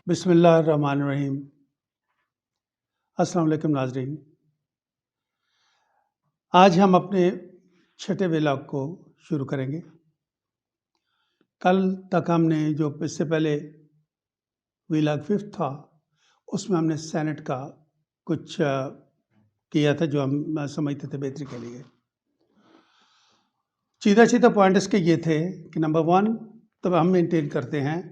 बिस्मिल्लाहिर्रहमानिर्रहीम। अस्सलाम वालेकुम नाज़रीन। आज हम अपने छठे व्लॉग को शुरू करेंगे। कल तक हमने जो इससे पहले व्लॉग 5th था, उसमें हमने सेनेट का कुछ किया था जो हम समझते थे बेहतरी के लिए। सीधा पॉइंट इसके ये थे कि नंबर 1 तो हम मेंटेन करते हैं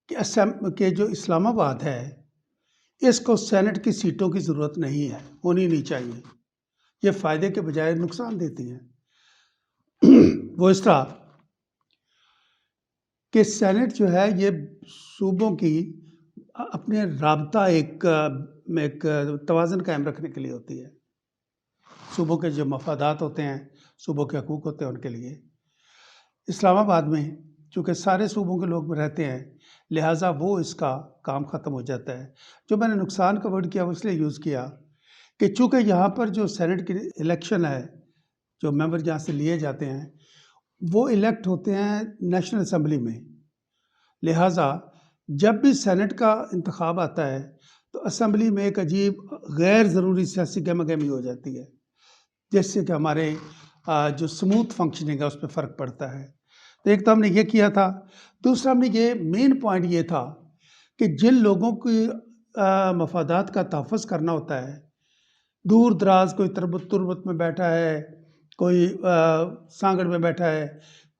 कि जो इस्लामाबाद है, इसको सेनेट की सीटों की ज़रूरत नहीं है, होनी नहीं चाहिए। ये फ़ायदे के बजाय नुकसान देती हैं। वो इस तरह कि सेनेट जो है ये सूबों की अपने राबता एक तवाज़न कायम रखने के लिए होती है। सूबों के जो मफादात होते हैं, सूबों के हकूक़ होते हैं, उनके लिए। इस्लामाबाद में चूँकि सारे सूबों के लोग रहते हैं, लिहाजा वो इसका काम ख़त्म हो जाता है। जो मैंने नुकसान का वर्ड किया वो इसलिए यूज़ किया कि चूँकि यहाँ पर जो सेनेट की इलेक्शन है, जो मेंबर यहाँ से लिए जाते हैं, वो इलेक्ट होते हैं नेशनल असम्बली में। लिहाजा जब भी सेनेट का इंतखाब आता है तो असम्बली में एक अजीब गैर ज़रूरी सियासी गहमा-गहमी हो जाती है, जिससे कि हमारे जो स्मूथ फंक्शनिंग है उस पर फ़र्क पड़ता है। तो एक तो हमने ये किया था। दूसरा हमने ये मेन पॉइंट ये था कि जिन लोगों की मफादात का तहफ़्फ़ुज़ करना होता है, दूर दराज कोई तुरबत में बैठा है, कोई सांगड़ में बैठा है,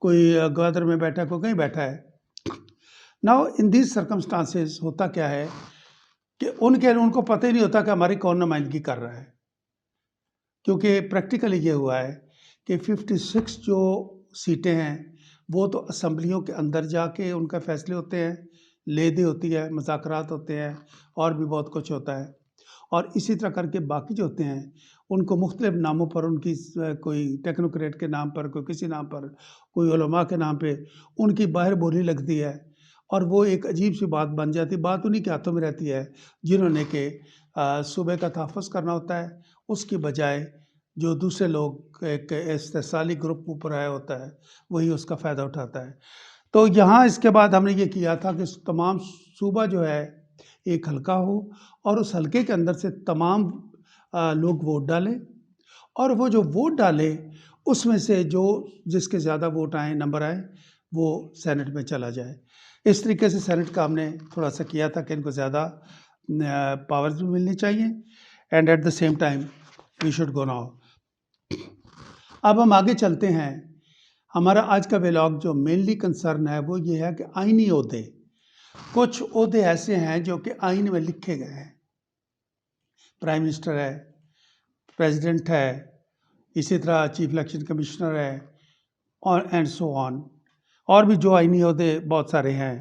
कोई ग्वादर में बैठा है, कोई कहीं बैठा है। नाउ इन दीज सर्कमस्टांसेस होता क्या है कि उनको पता ही नहीं होता कि हमारी कौन नुमाइंदगी कर रहा है, क्योंकि प्रैक्टिकली ये हुआ है कि 56 जो सीटें हैं वो तो असम्बलियों के अंदर जाके उनका फ़ैसले होते हैं, लेदे होती है, मुज़ाकरात होते हैं और भी बहुत कुछ होता है। और इसी तरह करके बाकी जो होते हैं उनको मुख्तलिफ़ नामों पर, उनकी कोई टेक्नोक्रेट के नाम पर, कोई किसी नाम पर, कोई उलमा के नाम पे उनकी बाहर बोली लगती है और वो एक अजीब सी बात बन जाती है। बात उन्हीं के हाथों में रहती है जिन्होंने कि सूबे का तहफ़्फ़ुज़ करना होता है, उसकी बजाय जो दूसरे लोग एक इस्तेसाली ग्रुप ऊपर आया होता है वही उसका फ़ायदा उठाता है। तो यहाँ इसके बाद हमने ये किया था कि तमाम सूबा जो है एक हल्का हो और उस हल्के के अंदर से तमाम लोग वोट डालें और वो जो वोट डालें उसमें से जो जिसके ज़्यादा वोट आए, नंबर आए, वो सेनेट में चला जाए। इस तरीके से सेनेट का हमने थोड़ा-सा किया था कि इनको ज़्यादा पावर्स भी मिलनी चाहिए and at the same time we should go now. अब हम आगे चलते हैं। हमारा आज का व्लॉग जो मेनली कंसर्न है वो ये है कि आईनी ओहदे, कुछ ओहदे ऐसे हैं जो कि आइन में लिखे गए हैं। प्राइम मिनिस्टर है, प्रेसिडेंट है, इसी तरह चीफ इलेक्शन कमिश्नर है और एंड सो ऑन, और भी जो आईनी ओहदे बहुत सारे हैं।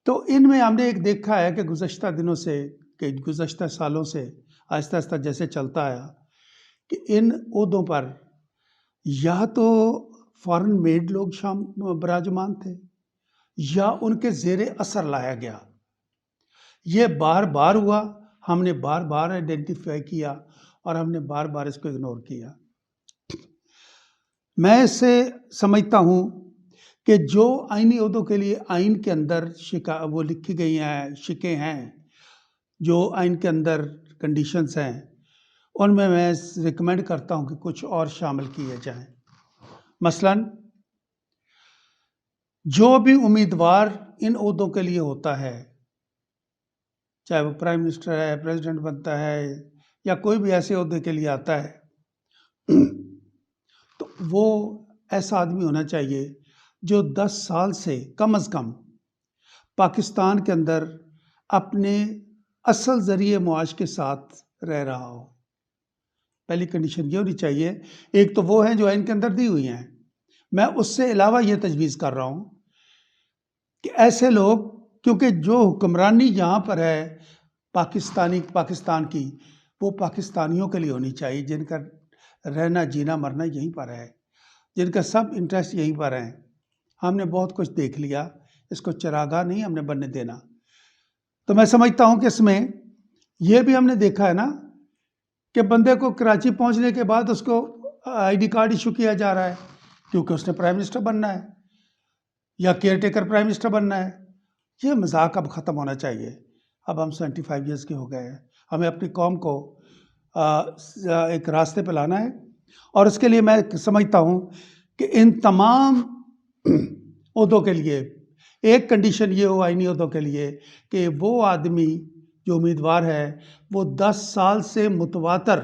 तो इनमें हमने एक देखा है कि गुज़श्ता दिनों से, कि गुज़श्ता सालों से आहिस्ता-आहिस्ता जैसे चलता आया कि इन ओहदों पर या तो फॉरेन मेड लोग विराजमान थे या उनके ज़ेरे असर लाया गया। ये बार-बार हुआ, हमने बार-बार आइडेंटिफ़ाई किया और हमने बार-बार इसको इग्नोर किया। मैं इससे समझता हूँ कि जो आईनी ओहदों के लिए आइन के अंदर वो लिखी गई हैं, शिकें हैं, जो आइन के अंदर कंडीशंस हैं, उनमें मैं रिकमेंड करता हूँ कि कुछ और शामिल किए जाएँ। मसलन जो भी उम्मीदवार इन ओहदों के लिए होता है, चाहे वो प्राइम मिनिस्टर है, प्रेसिडेंट बनता है या कोई भी ऐसे ओहदे के लिए आता है, तो वो ऐसा आदमी होना चाहिए जो 10 साल से कम पाकिस्तान के अंदर अपने असल ज़रिए मुआश के साथ रह रहा हो। पहली कंडीशन ये होनी चाहिए। एक तो वो है जो आइन के अंदर दी हुई हैं। मैं उससे अलावा ये तजवीज़ कर रहा हूँ कि ऐसे लोग, क्योंकि जो हुक्मरानी यहाँ पर है पाकिस्तान की, वो पाकिस्तानियों के लिए होनी चाहिए जिनका रहना जीना मरना यहीं पर है, जिनका सब इंटरेस्ट यहीं पर है। हमने बहुत कुछ देख लिया, इसको चरागाह नहीं हमने बनने देना। तो मैं समझता हूँ कि इसमें ये भी हमने देखा है ना कि बंदे को कराची पहुँचने के बाद उसको आईडी कार्ड इशू किया जा रहा है क्योंकि उसने प्राइम मिनिस्टर बनना है या केयर टेकर प्राइम मिनिस्टर बनना है। ये मजाक अब ख़त्म होना चाहिए। अब हम 75 ईयर्स के हो गए हैं, हमें अपनी कौम को एक रास्ते पे लाना है। और उसके लिए मैं समझता हूँ कि इन तमाम ओहदों के लिए एक कंडीशन ये हो आईनी ओहदों के लिए कि वो आदमी जो उम्मीदवार है वो 10 साल से मुतवातर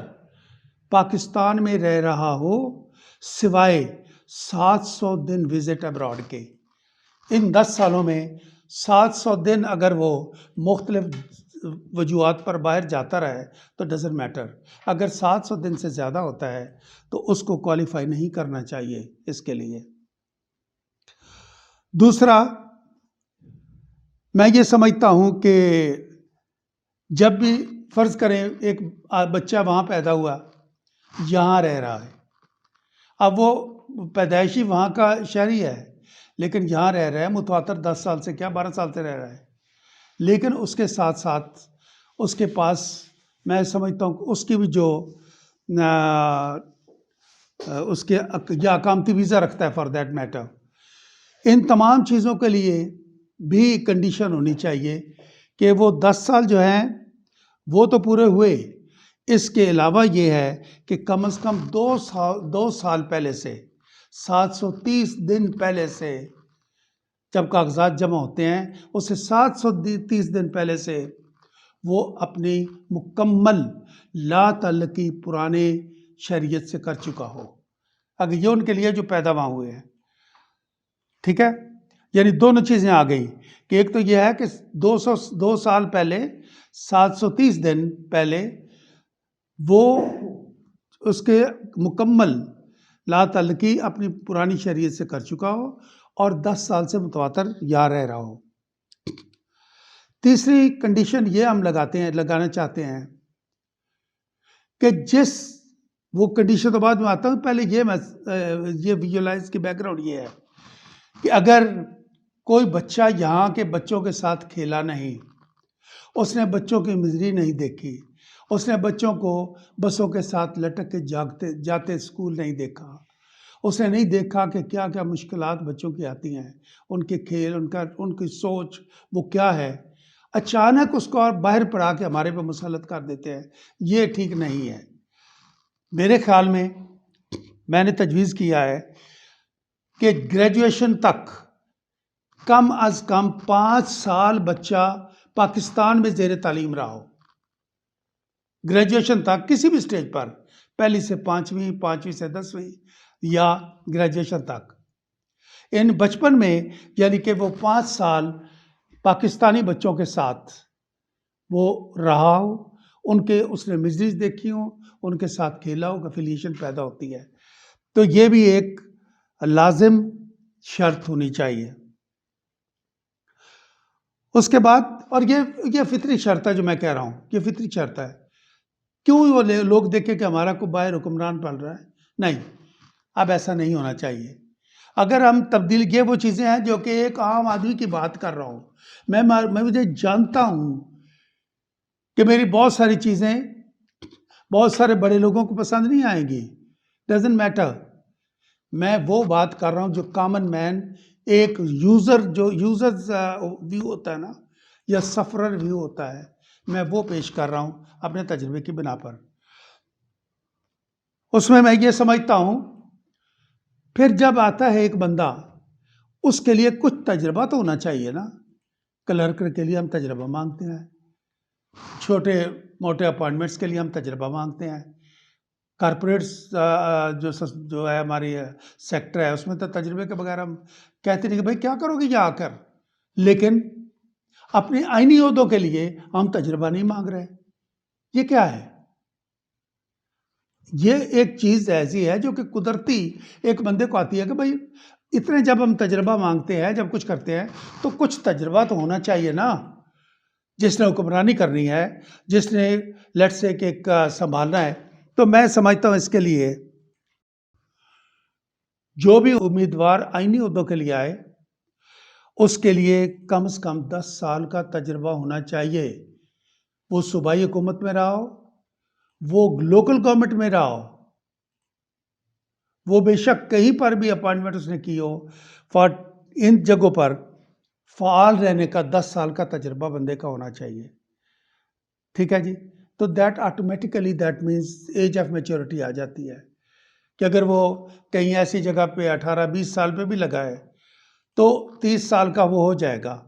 पाकिस्तान में रह रहा हो, सिवाय 700 दिन विजिट अब्रॉड के। इन 10 सालों में 700 दिन अगर वो मुख्तलिफ वजूहात पर बाहर जाता रहे तो डजेंट मैटर। अगर 700 दिन से ज़्यादा होता है तो उसको क्वालिफाई नहीं करना चाहिए इसके लिए। दूसरा, मैं ये समझता हूँ कि जब भी फ़र्ज़ करें एक बच्चा वहाँ पैदा हुआ, यहाँ रह रहा है, अब वो पैदाइशी वहाँ का शहरी है लेकिन यहाँ रह रहा है मुतवातर 10 साल से क्या 12 साल से रह रहा है, लेकिन उसके साथ साथ उसके पास मैं समझता हूँ उसकी भी जो उसके या अकामती वीज़ा रखता है फॉर दैट मैटर। इन तमाम चीज़ों के लिए भी कंडीशन होनी चाहिए कि वो 10 साल जो हैं वो तो पूरे हुए, इसके अलावा ये है कि कम से कम 2 साल पहले से 730 दिन पहले से जब कागजात जमा होते हैं उससे 730 दिन पहले से वो अपनी मुकम्मल ला तल्लकी पुराने शरीयत से कर चुका हो। अगर ये उनके लिए जो पैदा वहाँ हुए हैं, ठीक है, यानी दोनों चीज़ें आ गई कि एक तो यह है कि 2 साल पहले 730 दिन पहले वो उसके मुकम्मल ला तल्लकी अपनी पुरानी शरीयत से कर चुका हो और 10 साल से मुतवातर यहाँ रह रहा हो। तीसरी कंडीशन ये हम लगाना चाहते हैं कि जिस वो कंडीशन तो बाद में आता हूँ, पहले ये विजुअलाइज की बैकग्राउंड ये है कि अगर कोई बच्चा यहाँ के बच्चों के साथ खेला नहीं, उसने बच्चों की मिजरी नहीं देखी, उसने बच्चों को बसों के साथ लटक के जाते स्कूल नहीं देखा, उसने नहीं देखा कि क्या क्या मुश्किलात बच्चों की आती हैं, उनके खेल, उनकी सोच वो क्या है, अचानक उसको और बाहर पढ़ा के हमारे पे मुसल्लत कर देते हैं, ये ठीक नहीं है। मेरे ख्याल में मैंने तजवीज़ किया है कि ग्रेजुएशन तक कम अज़ कम 5 साल बच्चा पाकिस्तान में ज़ेर तालीम रहा हो। ग्रेजुएशन तक किसी भी स्टेज पर, पहली से 5वीं, 5वीं से 10वीं या ग्रेजुएशन तक, इन बचपन में यानी कि वो 5 साल पाकिस्तानी बच्चों के साथ वो रहा हो, उनके उसने मिजरीज देखी हो, उनके साथ खेला हो, एफिलिएशन पैदा होती है। तो ये भी एक लाजिम शर्त होनी चाहिए। उसके बाद, और ये फितरी शर्त है जो मैं कह रहा हूँ, ये फितरी शर्त है। क्यों वो लोग देखें कि हमारा को बाहर हुक्मरान पल रहा है? नहीं, अब ऐसा नहीं होना चाहिए। अगर हम तब्दील, ये वो चीज़ें हैं जो कि एक आम आदमी की बात कर रहा हूँ, मैं मुझे जानता हूँ कि मेरी बहुत सारी चीज़ें बहुत सारे बड़े लोगों को पसंद नहीं आएंगी, डजेंट मैटर। मैं वो बात कर रहा हूँ जो कॉमन मैन, एक यूज़र्स व्यू होता है ना, या सफरर व्यू होता है, मैं वो पेश कर रहा हूँ अपने तजुर्बे की बिना पर। उसमें मैं ये समझता हूँ, फिर जब आता है एक बंदा, उसके लिए कुछ तजुर्बा तो होना चाहिए ना। क्लर्क के लिए हम तजुर्बा मांगते हैं, छोटे मोटे अपॉइंटमेंट्स के लिए हम तजुर्बा मांगते हैं, कॉरपोरेट्स जो है हमारी सेक्टर है उसमें तो तजुर्बे के बगैर हम कहते नहीं कि भाई क्या करोगे यहाँ आकर। लेकिन अपने आईनी ओहदों के लिए हम तजुर्बा नहीं मांग रहे, ये क्या है? ये एक चीज़ ऐसी है जो कि कुदरती एक बंदे को आती है कि भाई इतने जब हम तजुर्बा मांगते हैं, जब कुछ करते हैं तो कुछ तजुर्बा तो होना चाहिए ना। जिसने हुक्मरानी करनी है, जिसने लेट्स से एक संभालना है, तो मैं समझता हूँ इसके लिए जो भी उम्मीदवार आईनी ओहदों के लिए आए उसके लिए कम से कम 10 साल का तजुर्बा होना चाहिए। वो सूबाई हुकूमत में रहा हो, वो लोकल गवर्नमेंट में रहा हो, वो बेशक कहीं पर भी अपॉइंटमेंट उसने की हो, फॉर इन जगहों पर फ़ाल रहने का 10 साल का तजुर्बा बंदे का होना चाहिए। ठीक है जी? तो that automatically that means age of maturity आ जाती है कि अगर वो कहीं ऐसी जगह पे 18-20 साल पे भी लगा है, तो 30 साल का वो हो जाएगा।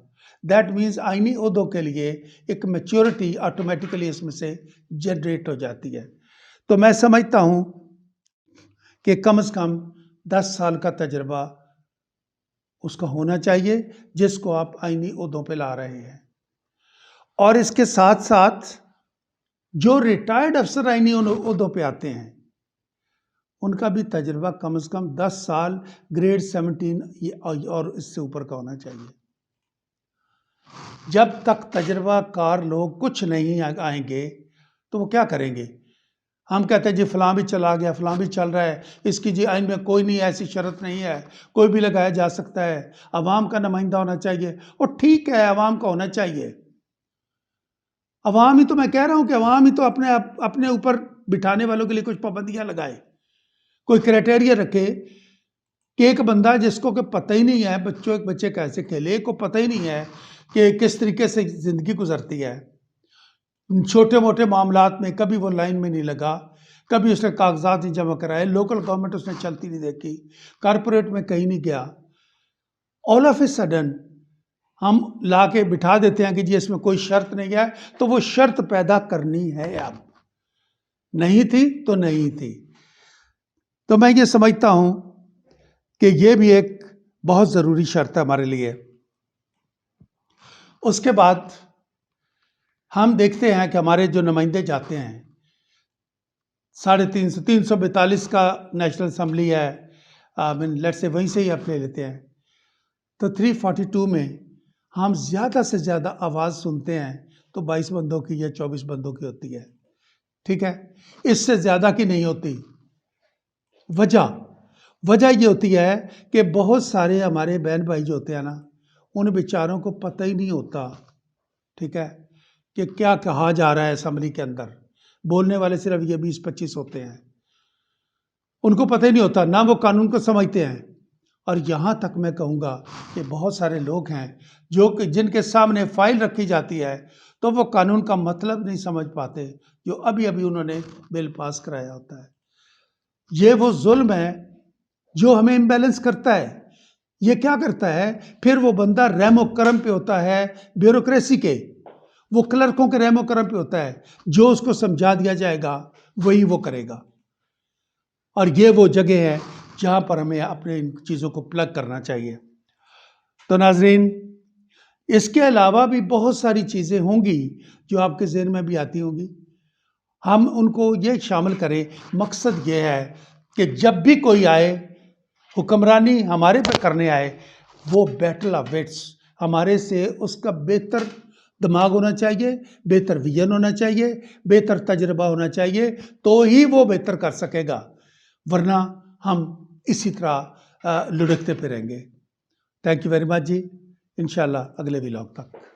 दैट मीन्स आईनी ओहदों के लिए एक मैच्योरिटी ऑटोमेटिकली इसमें से जनरेट हो जाती है। तो मैं समझता हूँ कि कम से कम 10 साल का तजुर्बा उसका होना चाहिए जिसको आप आईनी ओहदों पे ला रहे हैं। और इसके साथ साथ जो रिटायर्ड अफसर आईनी ओहदों पे आते हैं, उनका भी तजुर्बा कम से कम 10 साल ग्रेड 17 और इससे ऊपर का होना चाहिए। जब तक तजुर्बाकार लोग कुछ नहीं आएंगे तो वो क्या करेंगे? हम कहते हैं जी फलां भी चला गया, फलां भी चल रहा है, इसकी जी आइन में कोई नहीं, ऐसी शर्त नहीं है, कोई भी लगाया जा सकता है, अवाम का नुमाइंदा होना चाहिए। और ठीक है, अवाम का होना चाहिए। अवाम ही तो, मैं कह रहा हूँ कि अवाम ही तो अपने ऊपर बिठाने वालों के लिए कुछ पाबंदियां लगाए, कोई क्राइटेरिया रखे कि एक बंदा जिसको कि पता ही नहीं है एक बच्चे कैसे खेले, को पता ही नहीं है कि किस तरीके से ज़िंदगी गुजरती है, छोटे मोटे मामलात में कभी वो लाइन में नहीं लगा, कभी उसने कागजात नहीं जमा कराए, लोकल गवर्नमेंट उसने चलती नहीं देखी, कारपोरेट में कहीं नहीं गया। ऑल ऑफ ए सडन हम ला के बिठा देते हैं कि जी इसमें कोई शर्त नहीं है, तो वो शर्त पैदा करनी है। अब नहीं थी तो नहीं थी। तो मैं ये समझता हूं कि ये भी एक बहुत ज़रूरी शर्त है हमारे लिए। उसके बाद हम देखते हैं कि हमारे जो नुमाइंदे जाते हैं, 350 342 का नेशनल असम्बली है, लेट्स से वहीं से ही आप ले लेते हैं, तो 342 में हम ज़्यादा से ज़्यादा आवाज़ सुनते हैं तो 22 बंदों की या 24 बंदों की होती है। ठीक है, इससे ज़्यादा की नहीं होती। वजह ये होती है कि बहुत सारे हमारे बहन भाई जो होते हैं ना, उन बेचारों को पता ही नहीं होता, ठीक है, कि क्या कहा जा रहा है असम्बली के अंदर। बोलने वाले सिर्फ ये 20-25 होते हैं, उनको पता ही नहीं होता, ना वो कानून को समझते हैं। और यहाँ तक मैं कहूँगा कि बहुत सारे लोग हैं जो कि जिनके सामने फाइल रखी जाती है तो वो कानून का मतलब नहीं समझ पाते, जो अभी अभी उन्होंने बिल पास कराया होता है। ये वो जुल्म है जो हमें इम्बैलेंस करता है। ये क्या करता है, फिर वो बंदा रहमो करम पे होता है, ब्यूरोक्रेसी के, वो क्लर्कों के रहमो करम पे होता है, जो उसको समझा दिया जाएगा वही वो करेगा। और ये वो जगह है जहाँ पर हमें अपने इन चीज़ों को प्लग करना चाहिए। तो नाजरीन, इसके अलावा भी बहुत सारी चीज़ें होंगी जो आपके ज़हन में भी आती होंगी, हम उनको ये शामिल करें। मकसद ये है कि जब भी कोई आए, हुक्मरानी हमारे पे करने आए, वो बैटल ऑफ विट्स, हमारे से उसका बेहतर दिमाग होना चाहिए, बेहतर विजन होना चाहिए, बेहतर तजुर्बा होना चाहिए, तो ही वो बेहतर कर सकेगा, वरना हम इसी तरह लुढ़कते फिरेंगे। थैंक यू वेरी मच जी, इंशाल्लाह अगले व्लॉग तक।